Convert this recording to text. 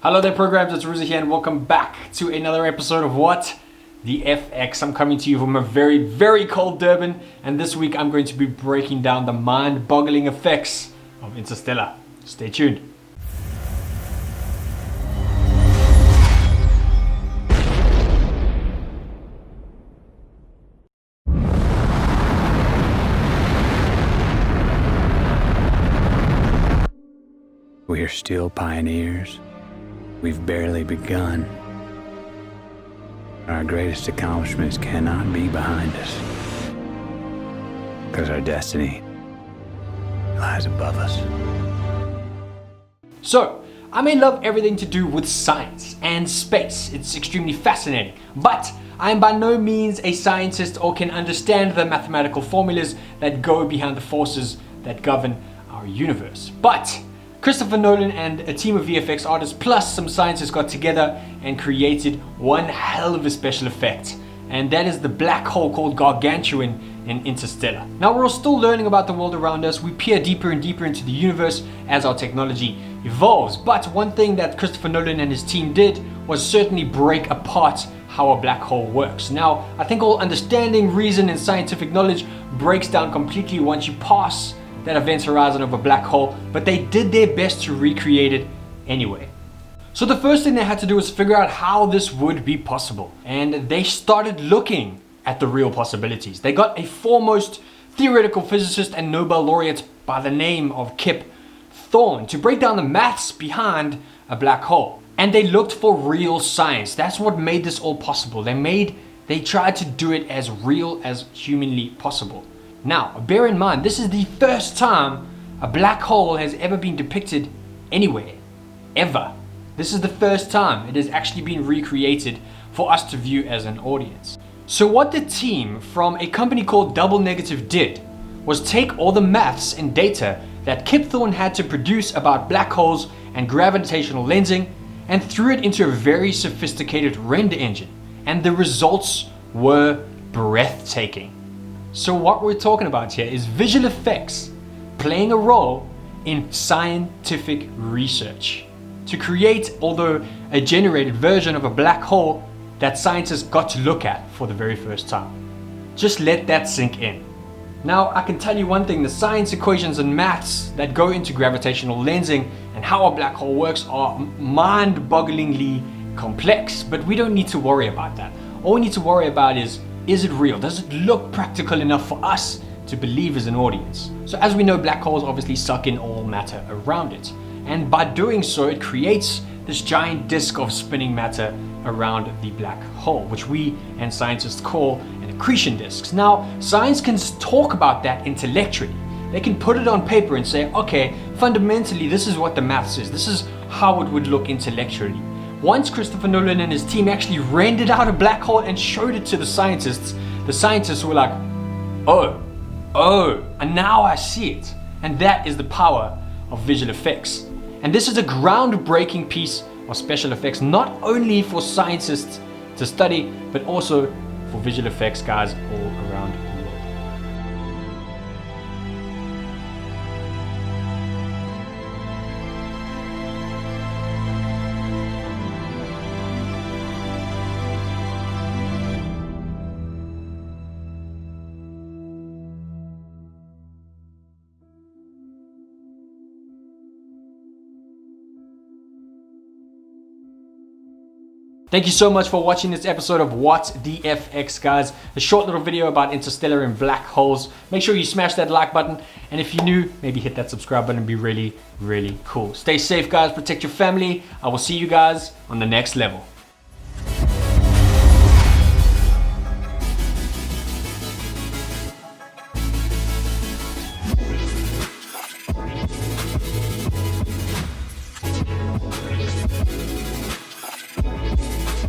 Hello there programs, it's Ruza here and welcome back to another episode of What? The FX. I'm coming to you from a very, very cold Durban, and this week I'm going to be breaking down the mind-boggling effects of Interstellar. Stay tuned. We're still pioneers. We've barely begun. Our greatest accomplishments cannot be behind us, because our destiny lies above us. So, I may love everything to do with science and space. It's extremely fascinating, but I am by no means a scientist or can understand the mathematical formulas that go behind the forces that govern our universe. But Christopher Nolan and a team of VFX artists plus some scientists got together and created one hell of a special effect, and that is the black hole called Gargantuan in Interstellar. Now we're all still learning about the world around us. We peer deeper and deeper into the universe as our technology evolves, but one thing that Christopher Nolan and his team did was certainly break apart how a black hole works. Now I think all understanding, reason and scientific knowledge breaks down completely once you pass that event horizon of a black hole, but they did their best to recreate it anyway. So the first thing they had to do was figure out how this would be possible, and they started looking at the real possibilities. They got a foremost theoretical physicist and Nobel laureate by the name of Kip Thorne to break down the maths behind a black hole, and they looked for real science. That's what made this all possible. They tried to do it as real as humanly possible. Now, bear in mind, this is the first time a black hole has ever been depicted anywhere, ever. This is the first time it has actually been recreated for us to view as an audience. So what the team from a company called Double Negative did was take all the maths and data that Kip Thorne had to produce about black holes and gravitational lensing and threw it into a very sophisticated render engine, and the results were breathtaking. So what we're talking about here is visual effects playing a role in scientific research to create, although a generated version of a black hole that scientists got to look at for the very first time. Just let that sink in. Now I can tell you one thing, the science equations and maths that go into gravitational lensing and how a black hole works are mind-bogglingly complex, but we don't need to worry about that. All we need to worry about is it real? Does it look practical enough for us to believe as an audience? So as we know, black holes obviously suck in all matter around it. And by doing so, it creates this giant disk of spinning matter around the black hole, which we and scientists call an accretion disk. Now, science can talk about that intellectually. They can put it on paper and say, okay, fundamentally, this is what the maths is. This is how it would look intellectually. Once Christopher Nolan and his team actually rendered out a black hole and showed it to the scientists were like, oh, and now I see it. And that is the power of visual effects. And this is a groundbreaking piece of special effects, not only for scientists to study, but also for visual effects guys all around the world. Thank you so much for watching this episode of What the FX, guys. A short little video about interstellar and black holes. Make sure you smash that like button, and if you're new, maybe hit that subscribe button. It'd be really, really cool. Stay safe, guys. Protect your family. I will see you guys on the next level.